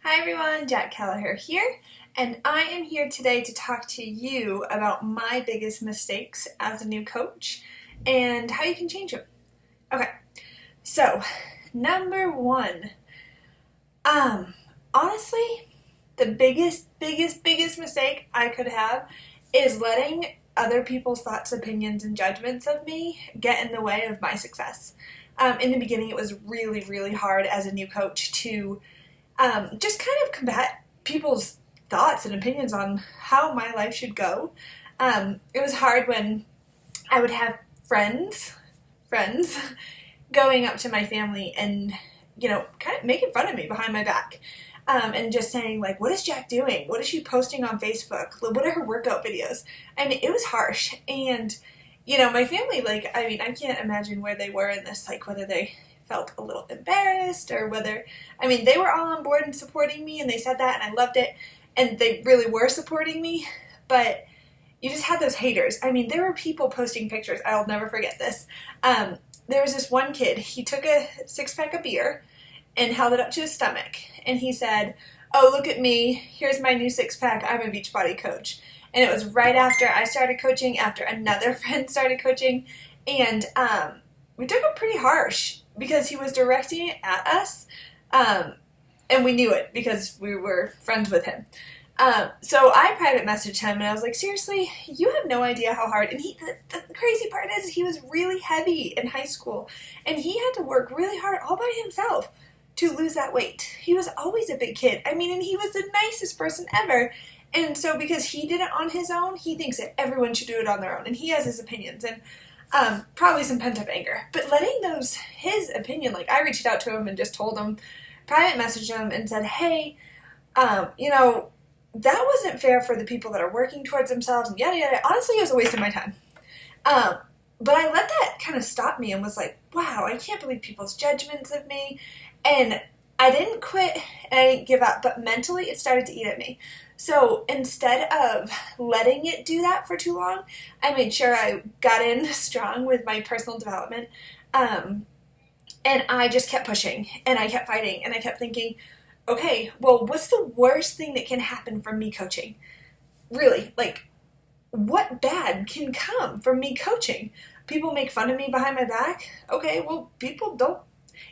Hi everyone, Jack Kelleher here, and I am here today to talk to you about my biggest mistakes as a new coach and how you can change them. Okay, so number one, honestly, the biggest mistake I could have is letting other people's thoughts, opinions, and judgments of me get in the way of my success. In the beginning, it was really hard as a new coach to just kind of combat people's thoughts and opinions on how my life should go. It was hard when I would have friends going up to my family and, kind of making fun of me behind my back. And just saying, like, what is Jack doing? What is she posting on Facebook? What are her workout videos? I mean, it was harsh. And, my family, I can't imagine where they were in this, whether they felt a little embarrassed or whether, they were all on board and supporting me, and they said that, and I loved it, and they really were supporting me, but you just had those haters. There were people posting pictures. I'll never forget this. There was this one kid. He took a 6-pack of beer and held it up to his stomach, and he said, "Oh, look at me. Here's my new 6-pack. I'm a Beachbody coach." And it was right after I started coaching, after another friend started coaching, and we took it pretty harsh because he was directing it at us, and we knew it because we were friends with him. So I private messaged him, and I was like, seriously, you have no idea how hard. And the crazy part is he was really heavy in high school, and he had to work really hard all by himself to lose that weight. He was always a big kid. And he was the nicest person ever. And so because he did it on his own, he thinks that everyone should do it on their own. And he has his opinions and probably some pent-up anger. But letting his opinion, I reached out to him and just told him, private messaged him and said, hey, that wasn't fair for the people that are working towards themselves and yada yada. Honestly, it was a waste of my time. But I let that kind of stop me and was like, wow, I can't believe people's judgments of me. And I didn't quit and I didn't give up, but mentally it started to eat at me. So instead of letting it do that for too long, I made sure I got in strong with my personal development. And I just kept pushing and I kept fighting and I kept thinking, okay, well, what's the worst thing that can happen from me coaching? Really, what bad can come from me coaching? People make fun of me behind my back. Okay, well, people don't.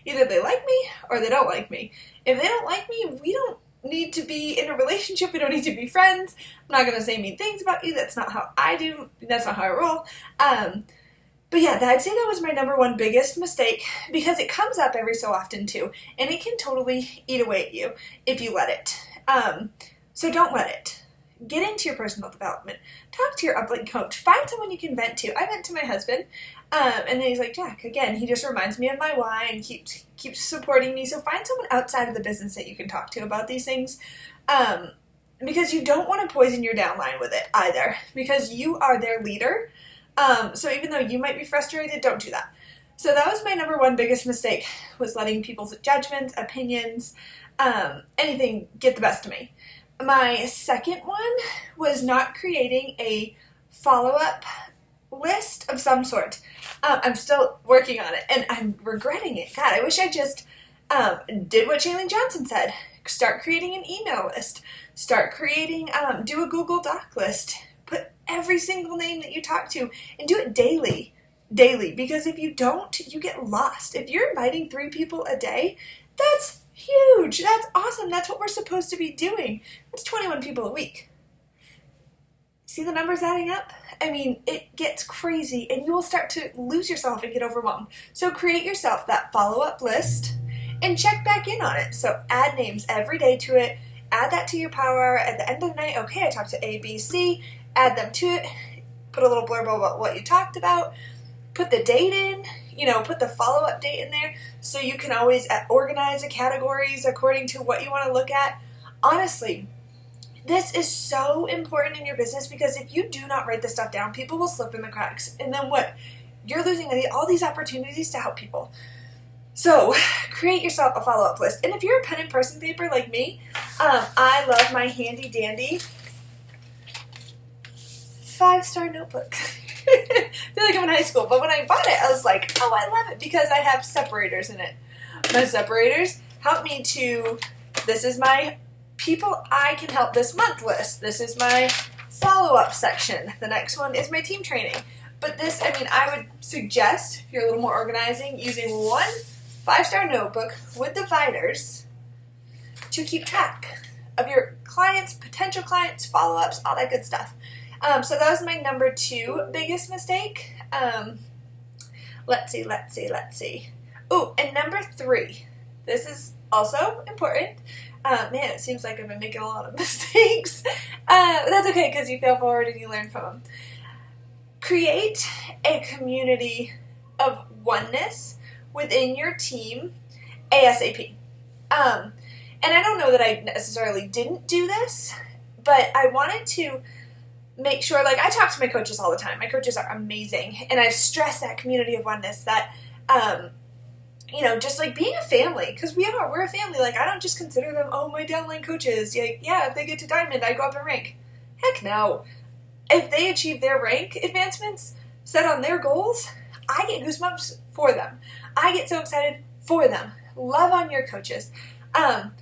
Either they like me or they don't like me. If they don't like me, we don't need to be in a relationship. We don't need to be friends. I'm not going to say mean things about you. That's not how I do. That's not how I roll. But yeah, I'd say that was my number one biggest mistake because it comes up every so often too. And it can totally eat away at you if you let it. So don't let it. Get into your personal development. Talk to your upline coach. Find someone you can vent to. I vent to my husband. And then he's like, Jack, again, he just reminds me of my why and keeps supporting me. So find someone outside of the business that you can talk to about these things. Because you don't want to poison your downline with it either. Because you are their leader. So even though you might be frustrated, don't do that. So that was my number one biggest mistake, was letting people's judgments, opinions, anything get the best of me. My second one was not creating a follow-up list of some sort. I'm still working on it, and I'm regretting it. God, I wish I just did what Shailene Johnson said. Start creating an email list. Start creating, do a Google Doc list. Put every single name that you talk to, and do it daily. Because if you don't, you get lost. If you're inviting 3 people a day, that's huge. That's awesome. That's what we're supposed to be doing. That's 21 people a week. See the numbers adding up? It gets crazy, and you will start to lose yourself and get overwhelmed. So create yourself that follow-up list and check back in on it. So add names every day to it. Add that to your power hour. At the end of the night, okay, I talked to A, B, C. Add them to it. Put a little blurb about what you talked about. Put the date in. Put the follow-up date in there so you can always organize the categories according to what you want to look at. Honestly, this is so important in your business because if you do not write this stuff down, people will slip in the cracks. And then what? You're losing all these opportunities to help people. So create yourself a follow-up list. And if you're a pen and person paper like me, I love my handy dandy 5-star notebook. I feel like I'm in high school, but when I bought it, I was like, oh, I love it because I have separators in it. My separators help me to This is my people I can help this month list. This is my follow-up section. The next one is my team training. But this, I mean, I would suggest, if you're a little more organizing, using one 5-star notebook with dividers to keep track of your clients, potential clients, follow-ups, all that good stuff. So that was my number 2 biggest mistake. Let's see. Oh, and number 3. This is also important. Man, it seems like I've been making a lot of mistakes. But that's okay because you fail forward and you learn from them. Create a community of oneness within your team ASAP. And I don't know that I necessarily didn't do this, but I wanted to make sure, like, I talk to my coaches all the time. My coaches are amazing, and I stress that community of oneness, that, just like being a family, because we're a family. Like, I don't just consider them, oh, my downline coaches. Yeah, if they get to diamond, I go up in rank. Heck no. If they achieve their rank advancements set on their goals, I get goosebumps for them. I get so excited for them. Love on your coaches. And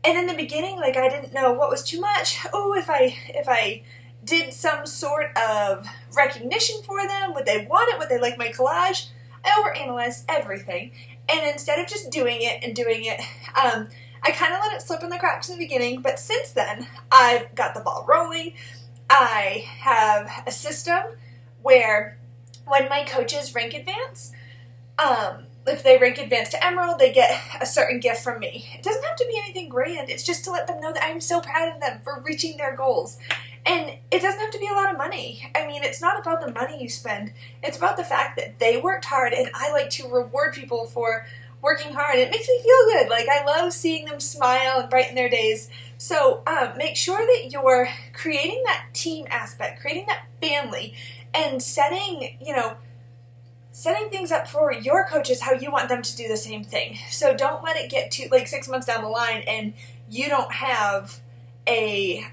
in the beginning, like, I didn't know what was too much. Oh, if I did some sort of recognition for them, would they want it? Would they like my collage? I overanalyzed everything. And instead of just doing it, I kind of let it slip in the cracks in the beginning. But since then, I've got the ball rolling. I have a system where when my coaches rank advance, if they rank advance to Emerald, they get a certain gift from me. It doesn't have to be anything grand. It's just to let them know that I'm so proud of them for reaching their goals. And it doesn't have to be a lot of money. I mean, it's not about the money you spend. It's about the fact that they worked hard, and I like to reward people for working hard. It makes me feel good. Like, I love seeing them smile and brighten their days. So make sure that you're creating that team aspect, creating that family, and setting things up for your coaches how you want them to do the same thing. So don't let it get to, like, 6 months down the line and you don't have a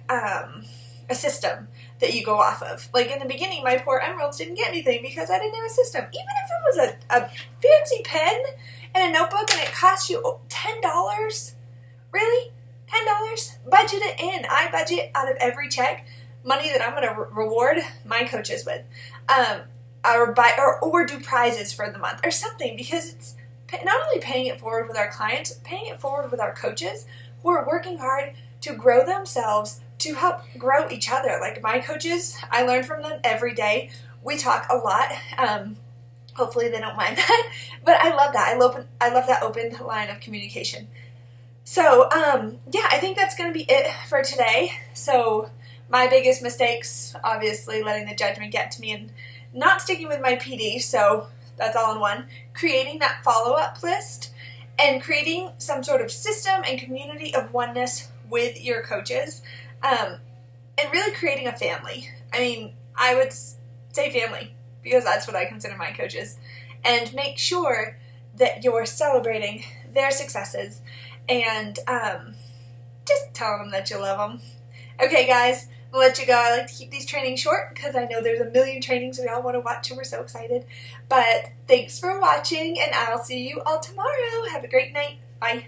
system that you go off of. Like, in the beginning, my poor Emeralds didn't get anything because I didn't have a system. Even if it was a fancy pen and a notebook and it cost you $10, really? $10? Budget it in. I budget out of every check money that I'm going to reward my coaches with. Or do prizes for the month or something, because it's not only paying it forward with our clients, paying it forward with our coaches who are working hard to grow themselves, to help grow each other. Like, my coaches, I learn from them every day. We talk a lot. Hopefully they don't mind that, but I love that. I love that open line of communication. So, I think that's going to be it for today. So, my biggest mistakes, obviously letting the judgment get to me and not sticking with my PD, so that's all in one. Creating that follow-up list and creating some sort of system and community of oneness with your coaches, and really creating a family. I mean, I would say family because that's what I consider my coaches. And make sure that you're celebrating their successes and just tell them that you love them. Okay, guys, I'll let you go. I like to keep these trainings short because I know there's a million trainings we all want to watch and we're so excited. But thanks for watching, and I'll see you all tomorrow. Have a great night. Bye.